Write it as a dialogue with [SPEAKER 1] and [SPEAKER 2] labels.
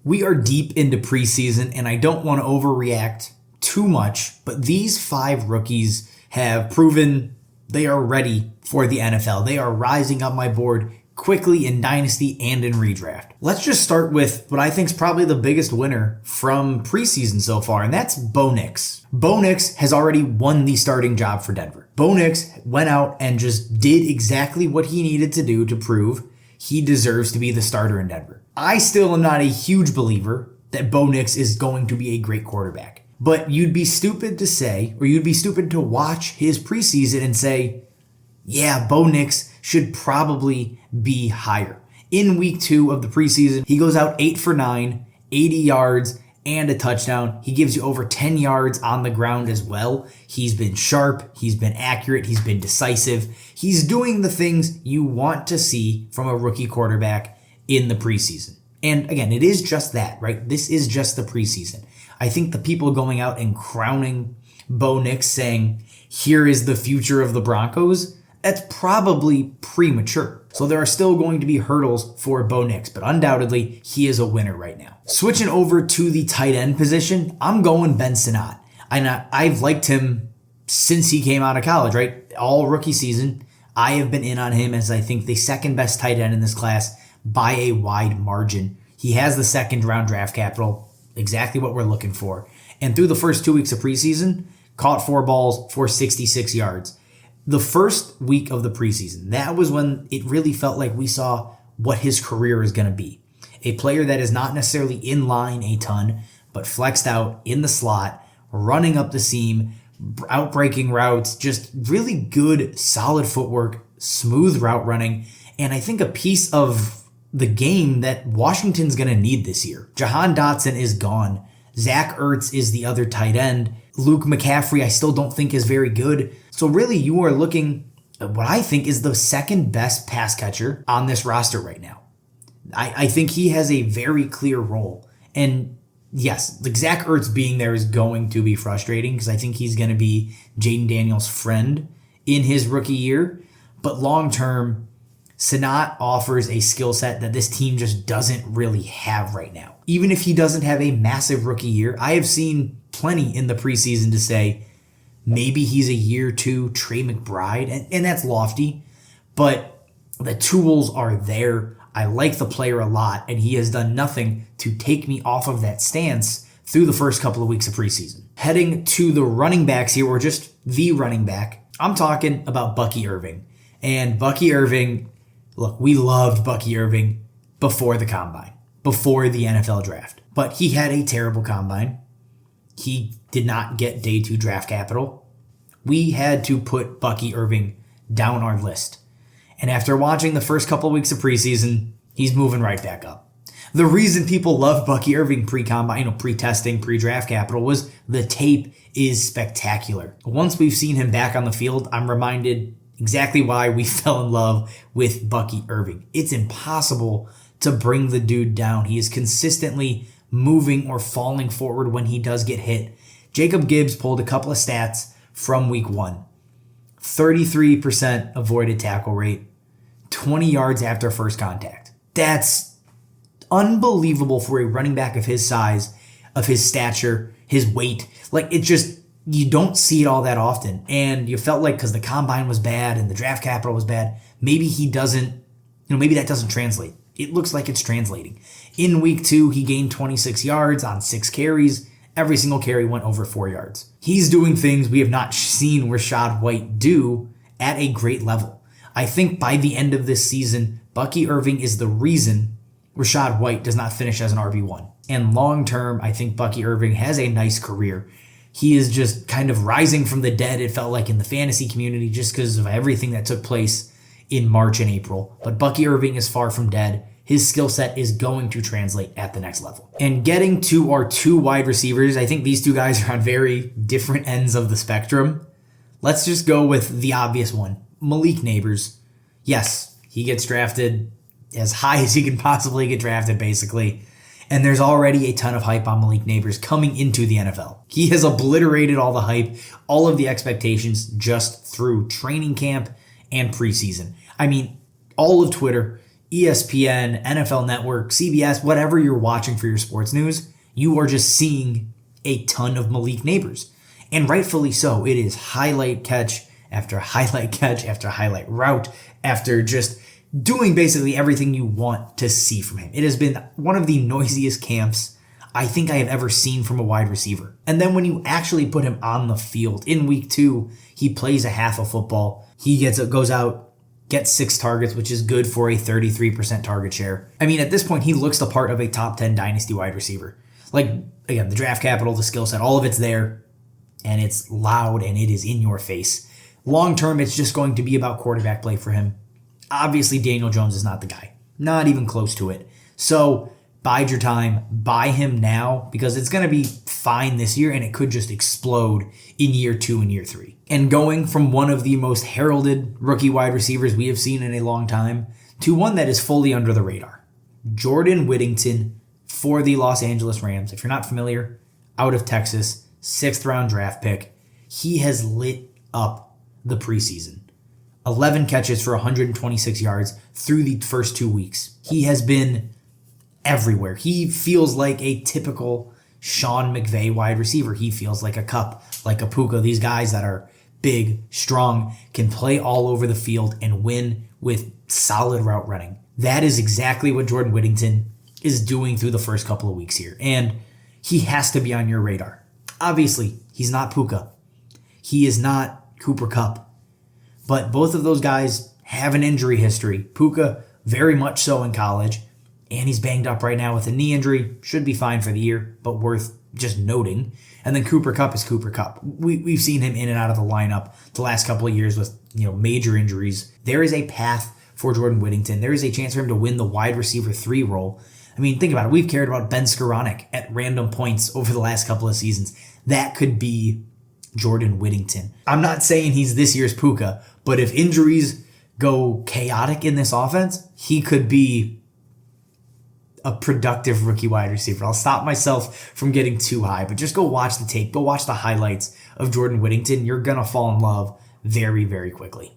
[SPEAKER 1] We are deep into preseason, and I don't want to overreact too much, but these 5 rookies have proven they are ready for the NFL. They are rising up my board quickly in Dynasty and in redraft. Let's just start with what I think is probably the biggest winner from preseason so far, and that's Bo Nix. Bo Nix has already won the starting job for Denver. Bo Nix went out and just did exactly what he needed to do to prove he deserves to be the starter in Denver. I still am not a huge believer that Bo Nix is going to be a great quarterback, but you'd be stupid to say, or you'd be stupid to watch his preseason and say, yeah, Bo Nix should probably be higher. In week 2 of the preseason, he goes out 8 for 9, 80 yards, and a touchdown. He gives you over 10 yards on the ground as well. He's been sharp, he's been accurate, he's been decisive. He's doing the things you want to see from a rookie quarterback in the preseason. And again, it is just that, right? This is just the preseason. I think the people going out and crowning Bo Nix saying, here is the future of the Broncos, that's probably premature. So there are still going to be hurdles for Bo Nix, but undoubtedly he is a winner right now. Switching over to the tight end position, I'm going Ben Sinnott. I've liked him since he came out of college, right? All rookie season, I have been in on him as I think the second best tight end in this class by a wide margin. He has the second round draft capital, exactly what we're looking for. And through the first 2 weeks of preseason, caught 4 balls for 66 yards. The first week of the preseason, that was when it really felt like we saw what his career is going to be. A player that is not necessarily in line a ton, but flexed out in the slot, running up the seam, outbreaking routes, just really good, solid footwork, smooth route running, and I think a piece of the game that Washington's going to need this year. Jahan Dotson is gone. Zach Ertz is the other tight end. Luke McCaffrey, I still don't think is very good. So really, you are looking at what I think is the second best pass catcher on this roster right now. I think he has a very clear role. And yes, like Zach Ertz being there is going to be frustrating because I think he's going to be Jaden Daniels' friend in his rookie year. But long term, Sinnott offers a skill set that this team just doesn't really have right now. Even if he doesn't have a massive rookie year, I have seen plenty in the preseason to say maybe he's a year 2 Trey McBride, and that's lofty, but the tools are there. I like the player a lot, and he has done nothing to take me off of that stance through the first couple of weeks of preseason. Heading to the running backs here, or just the running back, I'm talking about Bucky Irving. And Bucky Irving, look, we loved Bucky Irving before the combine, before the NFL draft, but he had a terrible combine. He did not get day 2 draft capital. We had to put Bucky Irving down our list. And after watching the first couple of weeks of preseason, he's moving right back up. The reason people love Bucky Irving pre-combine, pre-testing, pre-draft capital was the tape is spectacular. Once we've seen him back on the field, I'm reminded exactly why we fell in love with Bucky Irving. It's impossible to bring the dude down. He is consistently moving or falling forward when he does get hit. Jacob Gibbs pulled a couple of stats from week 1. 33% avoided tackle rate, 20 yards after first contact. That's unbelievable for a running back of his size, of his stature, his weight. Like, it just, you don't see it all that often. And you felt like because the combine was bad and the draft capital was bad, maybe he doesn't, maybe that doesn't translate. It looks like it's translating. In week 2, he gained 26 yards on 6 carries. Every single carry went over 4 yards. He's doing things we have not seen Rachaad White do at a great level. I think by the end of this season, Bucky Irving is the reason Rachaad White does not finish as an RB1. And long term, I think Bucky Irving has a nice career. He is just kind of rising from the dead, it felt like, in the fantasy community just because of everything that took place in March and April. But Bucky Irving is far from dead. His skill set is going to translate at the next level. And getting to our 2 wide receivers, I think these 2 guys are on very different ends of the spectrum. Let's just go with the obvious one, Malik Nabers. Yes, he gets drafted as high as he can possibly get drafted, basically. And there's already a ton of hype on Malik Nabers coming into the NFL. He has obliterated all the hype, all of the expectations just through training camp and preseason. I mean, all of Twitter ESPN, NFL Network, CBS, whatever you're watching for your sports news, you are just seeing a ton of Malik Nabers. And rightfully so. It is highlight catch after highlight catch after highlight route after just doing basically everything you want to see from him. It has been one of the noisiest camps I think I have ever seen from a wide receiver. And then when you actually put him on the field in week 2, he plays a half of football. He goes out, gets 6 targets, which is good for a 33% target share. I mean, at this point, he looks the part of a top 10 dynasty wide receiver. Like, again, the draft capital, the skill set, all of it's there, and it's loud and it is in your face. Long term, it's just going to be about quarterback play for him. Obviously, Daniel Jones is not the guy. Not even close to it. So, bide your time. Buy him now because it's going to be fine this year and it could just explode in year 2 and year 3. And going from one of the most heralded rookie wide receivers we have seen in a long time to one that is fully under the radar. Jordan Whittington for the Los Angeles Rams. If you're not familiar, out of Texas, 6th round draft pick. He has lit up the preseason. 11 catches for 126 yards through the first 2 weeks. He has been everywhere. He feels like a typical Sean McVay wide receiver. He feels like a Kupp, like a Puka. These guys that are big, strong, can play all over the field and win with solid route running. That is exactly what Jordan Whittington is doing through the first couple of weeks here. And he has to be on your radar. Obviously, he's not Puka. He is not Cooper Kupp. But both of those guys have an injury history. Puka, very much so in college. And he's banged up right now with a knee injury. Should be fine for the year, but worth just noting. And then Cooper Kupp is Cooper Kupp. We've seen him in and out of the lineup the last couple of years with major injuries. There is a path for Jordan Whittington. There is a chance for him to win the wide receiver 3 role. I mean, think about it. We've cared about Ben Skoranek at random points over the last couple of seasons. That could be Jordan Whittington. I'm not saying he's this year's Puka, but if injuries go chaotic in this offense, he could be a productive rookie wide receiver. I'll stop myself from getting too high, but just go watch the tape. Go watch the highlights of Jordan Whittington. You're going to fall in love very, very quickly.